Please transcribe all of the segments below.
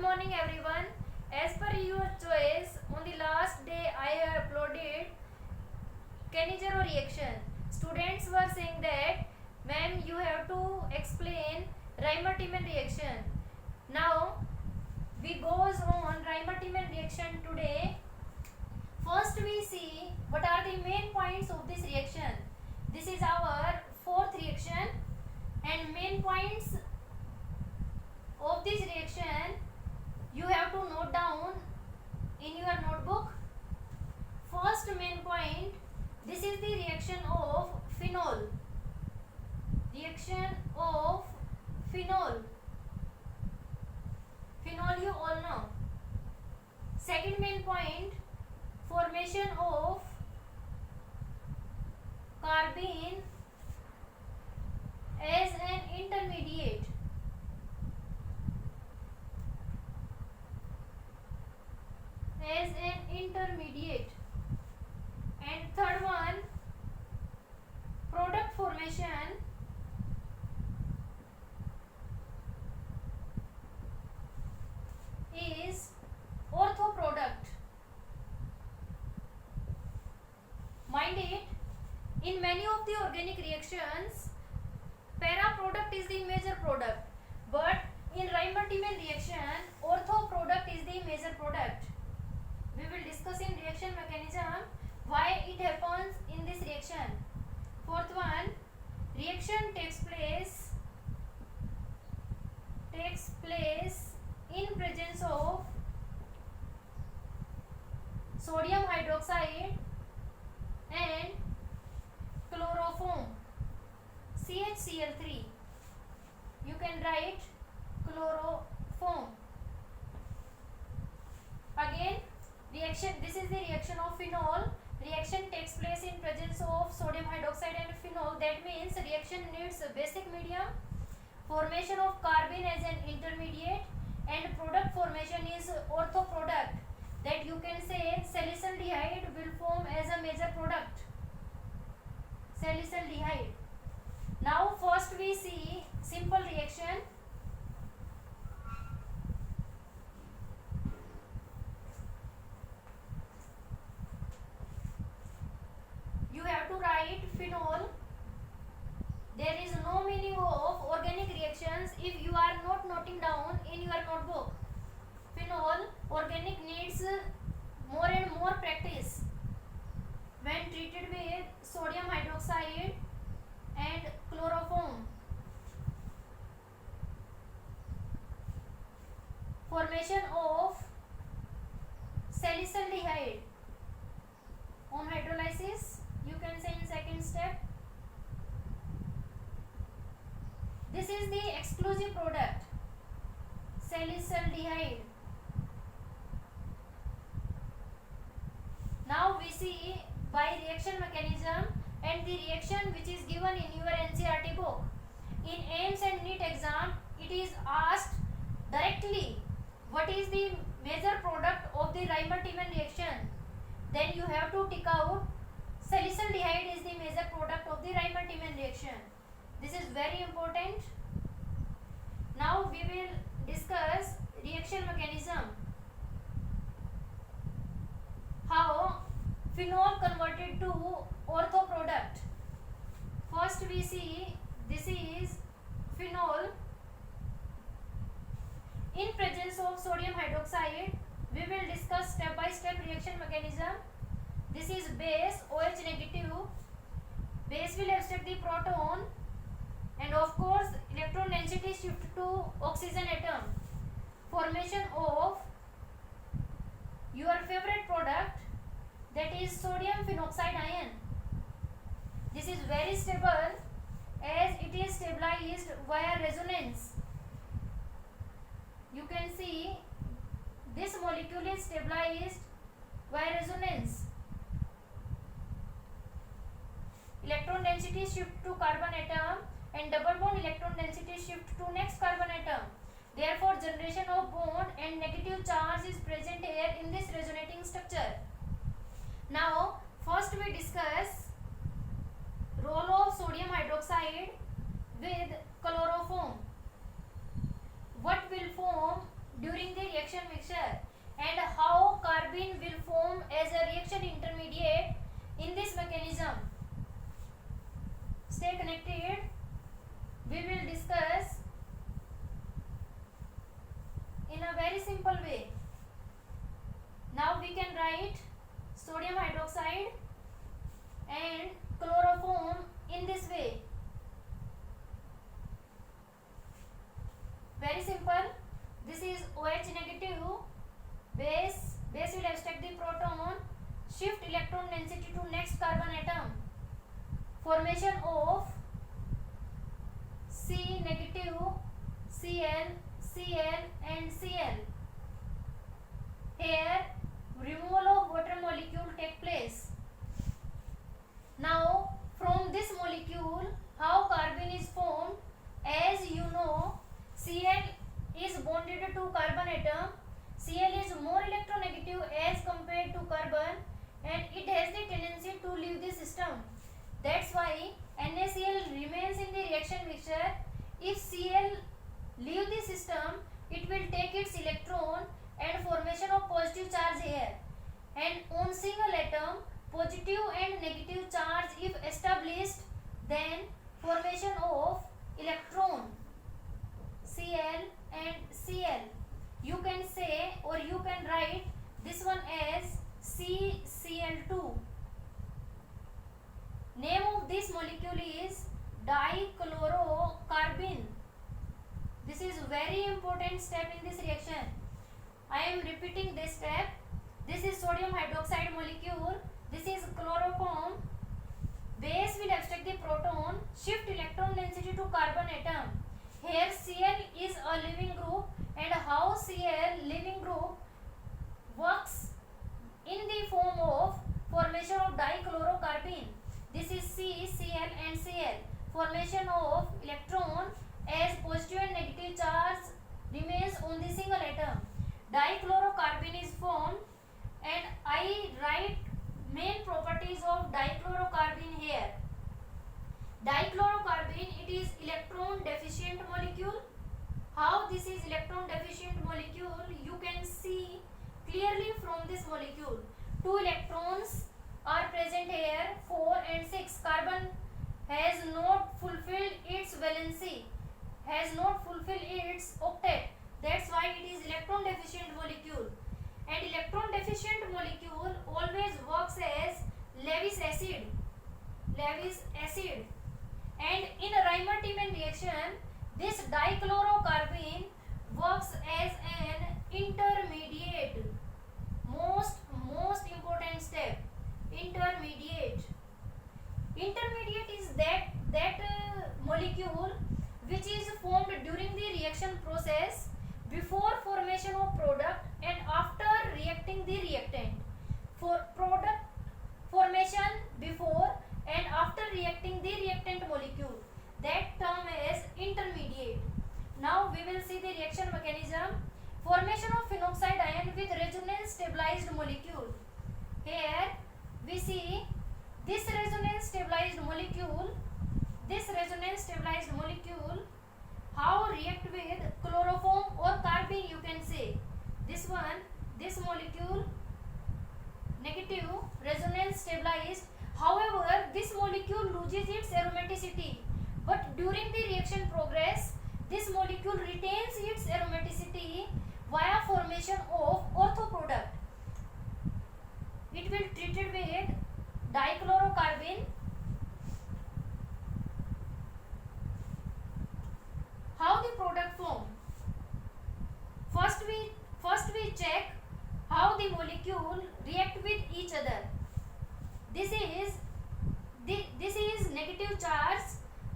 morning everyone. As per your choice, on the last day I uploaded Cannizzaro reaction. Students were saying that ma'am you have to explain Reimer-Tiemann reaction. Now we goes on Reimer-Tiemann reaction today. First we see what are the main points of this reaction. This is our fourth reaction and main points of this reaction you have to note down in your notebook. First main point, this is the reaction of phenol. Reaction of phenol. Phenol you all know. Second main point, formation of carbene as an intermediate. And third one, product formation is ortho product. Mind it, in many of the organic reactions para product is the major product, but in Reimer-Tiemann reaction ortho product is the major product. We will discuss in reaction mechanism why it happens in this reaction. Fourth one, reaction takes place in presence of sodium hydroxide and chloroform CHCl3. You can write chloroform. Again, reaction, this is the reaction of phenol. Reaction takes place in presence of sodium hydroxide and phenol. That means reaction needs a basic medium, formation of carbene as an intermediate, and product formation is ortho product. That you can say salicylaldehyde will form as a major product. Salicylaldehyde. Now first we see simple reaction. You have to write phenol. There is no meaning of organic reactions if you are not noting down in your notebook. Phenol organic needs more and more practice when treated with sodium hydroxide and chloroform. Formation of salicylaldehyde on hydrolysis, you can say in second step. This is the exclusive product, salicylaldehyde. Now we see by reaction mechanism and the reaction which is given in your NCERT book. In AIMS and NEET exam, it is asked directly what is the major product of the Reimer-Tiemann reaction. Then you have to tick out salicylaldehyde is the major product of the Reimer-Tiemann reaction. This is very important. Now we will discuss reaction mechanism. How phenol converted to ortho product. First we see this is phenol in presence of sodium hydroxide. We will discuss step by step reaction mechanism. This is base OH negative. Base will extract the proton and of course electron density shift to oxygen atom. Formation of your favorite product, that is sodium phenoxide ion. This is very stable as it is stabilized via resonance. You can see this molecule is stabilized via resonance. Electron density shift to carbon atom and double bond electron density shift to next carbon atom. Therefore, generation of bond and negative charge is present here in this resonating structure. Now, first we discuss role of sodium hydroxide with chloroform. What will form during the in a very simple way. Now we can write sodium hydroxide and chloroform in this way. Very simple. This is OH negative. Base will abstract the proton, shift electron density to next carbon atom. Formation of C negative, Cl, Cl and Cl. Here removal of water molecule take place. Now from this molecule how carbon is formed? As you know, Cl is bonded to carbon atom. Cl is more electronegative as compared to carbon and it has the tendency to leave the system. That's why NaCl remains in the reaction mixture. If Cl leave the system, it will take its electron and formation of positive charge here. And on single atom, positive and negative charge if established, then formation of electron Cl and Cl. You can say or you can write this one as CCl2. Name of this molecule is dichlorocarbene. This is very important step in this reaction. I am repeating this step. This is sodium hydroxide molecule. This is chloroform. Base will abstract the proton, shift electron density to carbon atom. Here Cl is a living group and how Cl living group works in the form of formation of dichlorocarbene. This is C, Cl and Cl. Formation of electron as positive and negative charge remains on the single atom. Dichlorocarbene is formed and I write main properties of dichlorocarbene here. Dichlorocarbene, it is electron deficient molecule. How this is electron deficient molecule? You can see clearly from this molecule. 2 electrons are present here, 4 and 6. Carbon has not fulfilled its valency, has not fulfilled its octet. That's why it is electron deficient molecule. And electron deficient molecule always works as Lewis acid. Lewis acid. And in a Riemann-Tiemann reaction, this dichlorocarbene works as an intermediate. Most important step. Intermediate. Intermediate is that molecule which is formed during the reaction process before formation of product and after reacting the reactant. For product formation before and after reacting the reactant molecule, that term is intermediate. Now we will see the reaction mechanism. Formation of phenoxide ion with resonance stabilized molecule. Here we see this resonance stabilized molecule. This resonance stabilized molecule how react with chloroform or carbene, you can say. This one, this molecule negative resonance stabilized. However, this molecule loses its aromaticity, but during the reaction progress, this molecule retains its aromaticity via formation of ortho product. It will treated with dichlorocarbene. How the product form? First we check how the molecule react with each other. This is negative charge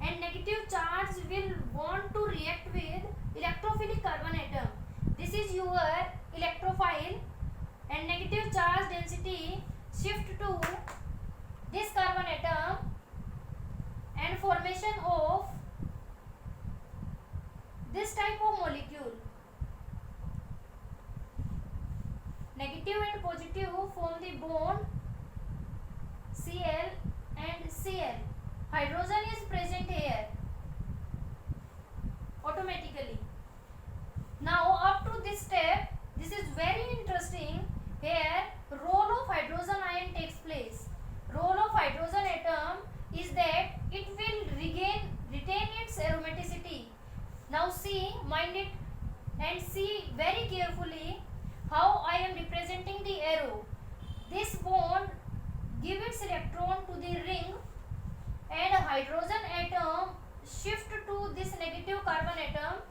and negative charge will want to react with electrophilic carbon atom. This is your electrophile and negative charge density shift to this carbon atom and formation of this type of molecule. Negative and positive form the bond Cl and Cl. Hydrogen is present here automatically. Now up to this step, this is very interesting. Here role of hydrogen ion takes place. Role of hydrogen atom is that it will retain its aromaticity. Now see, mind it and see very carefully how I am representing the arrow. This bond give its electron to the ring and a hydrogen atom shift to this negative carbon atom,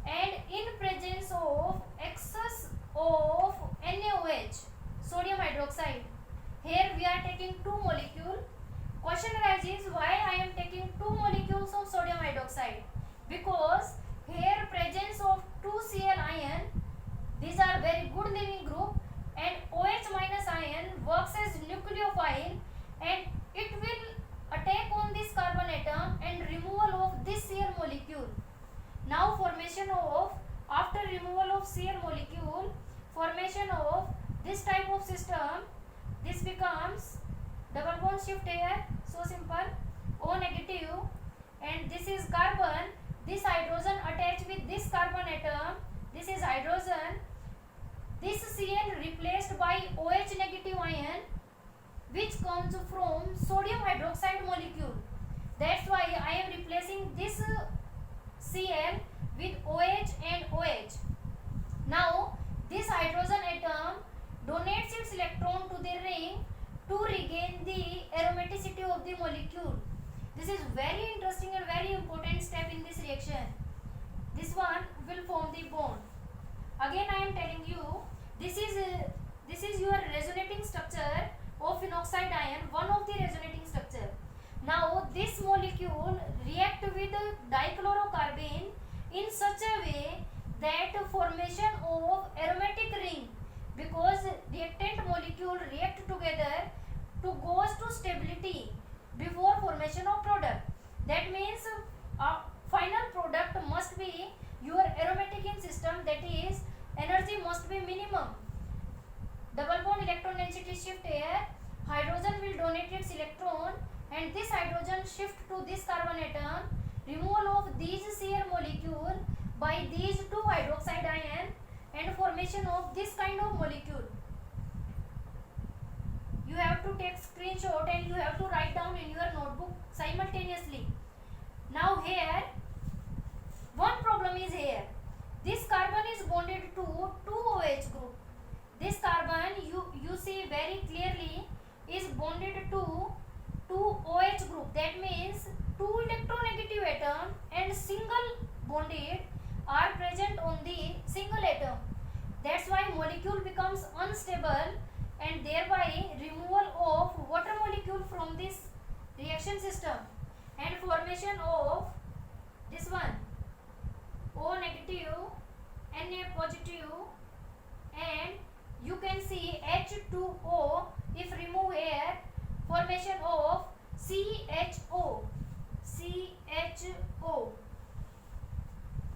and in presence of excess of NaOH, sodium hydroxide, here we are taking two molecules. Question arises, why I am taking two molecules of sodium hydroxide? Because here presence of 2Cl ion, these are very good leaving group, and OH minus ion works as nucleophile and it will attack on this carbon atom and removal of this Cl molecule. Now formation of, after removal of Cl molecule, formation of this type of system, this becomes double bond shift here, so simple, O negative, and this is carbon, this hydrogen attached with this carbon atom, this is hydrogen, this Cl replaced by OH negative ion which comes from sodium hydroxide molecule. That's why I am replacing this Cl with OH and OH. Now this hydrogen atom donates its electron to the ring to regain the aromaticity of the molecule. This is very interesting and very important step in this reaction. This one will form the bond. Again I am telling you, this is your resonating structure of phenoxide ion, one of the resonating structure. Now this molecule react with dichlorocarbene in such a way that formation of aromatic ring, because reactant molecule react together to goes to stability before formation of product. That means final product must be your aromatic in system, that is energy must be minimum. Double bond electron density shift here, hydrogen will donate its electron and this hydrogen shift to this carbon atom, removal of these Cl molecule by these two hydroxide ion and formation of this kind of molecule. You have to take screenshot and you have to write down in your notebook simultaneously. Now here one problem is here. This carbon is bonded to 2OH group. This carbon you see very clearly is bonded to 2OH group. That means two electronegative atom and single bonded are present on the single atom. That's why molecule becomes unstable and thereby removal of water molecule from this reaction system and formation of this one O negative, Na positive, and you can see H2O. If remove air, formation of CHO.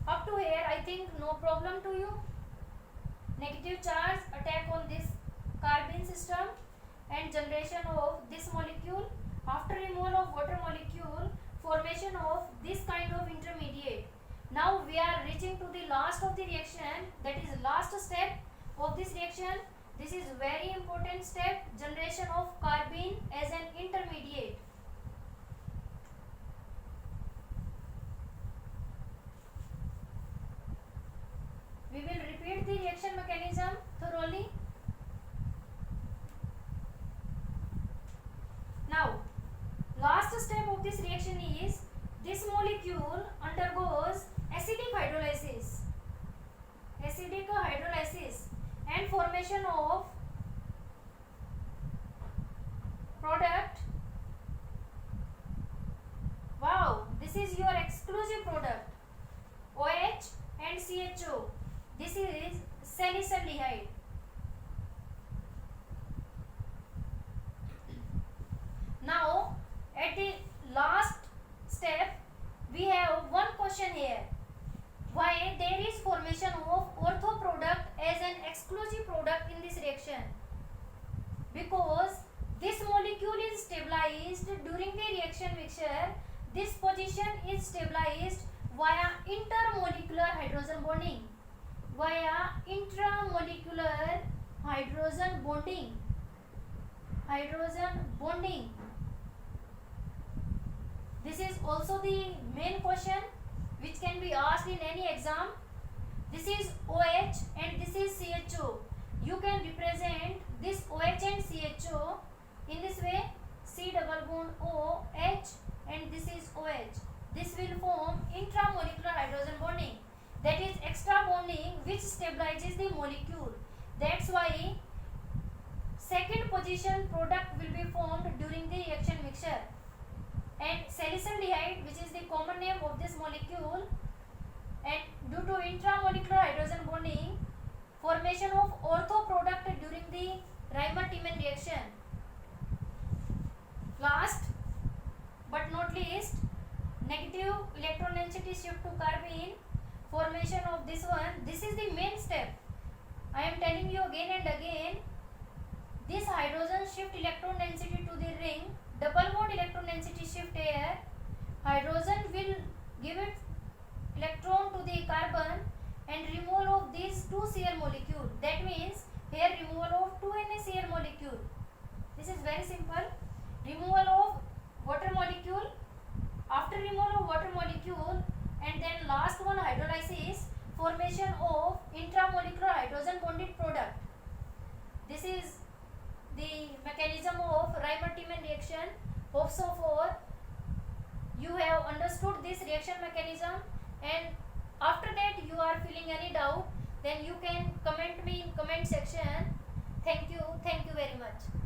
Up to here I think no problem to you. Negative charge attack on this carbene system and generation of this molecule. After removal of water molecule, formation of this kind of intermediate. Now we are reaching to the last of the reaction, that is last step of this reaction. This is very important step, generation of carbene as an intermediate. We will repeat the reaction mechanism thoroughly. Now, last step of this reaction is this molecule undergoes acidic hydrolysis and formation of product. Wow, this is your exclusive product, OH and CHO. This is salicylaldehyde. Now at the last step we have one question here. Why there is formation of ortho product as an exclusive product in this reaction? Because this molecule is stabilized during the reaction mixture. This position is stabilized via intermolecular hydrogen bonding. Via intramolecular hydrogen bonding. This is also the main question which can be asked in any exam. This is OH and this is CHO. You can represent this OH and CHO in this way. C double bond OH and this is OH. This will form intramolecular hydrogen bonding. That is extra bonding which stabilizes the molecule. That's why second position product will be formed during the reaction mixture. And salicylaldehyde, which is the common name of this molecule, and due to intramolecular hydrogen bonding, formation of ortho product during the Reimer-Tiemann reaction. Last but not least, negative electron density shift to carbene, formation of this one. This is the main step. I am telling you again and again. This hydrogen shift electron density to the ring, double bond electron density shift here. Hydrogen will give it electron to the carbon and removal of these two Cl molecule. That means here removal of 2 NaCl molecule. This is very simple. Removal of water molecule. After removal of water molecule and then last one hydrolysis, formation of intramolecular hydrogen bonded product. This is the mechanism of Reimer-Tiemann reaction. Hope so for you have understood this reaction mechanism, and after that you are feeling any doubt, then you can comment me in comment section. Thank you very much.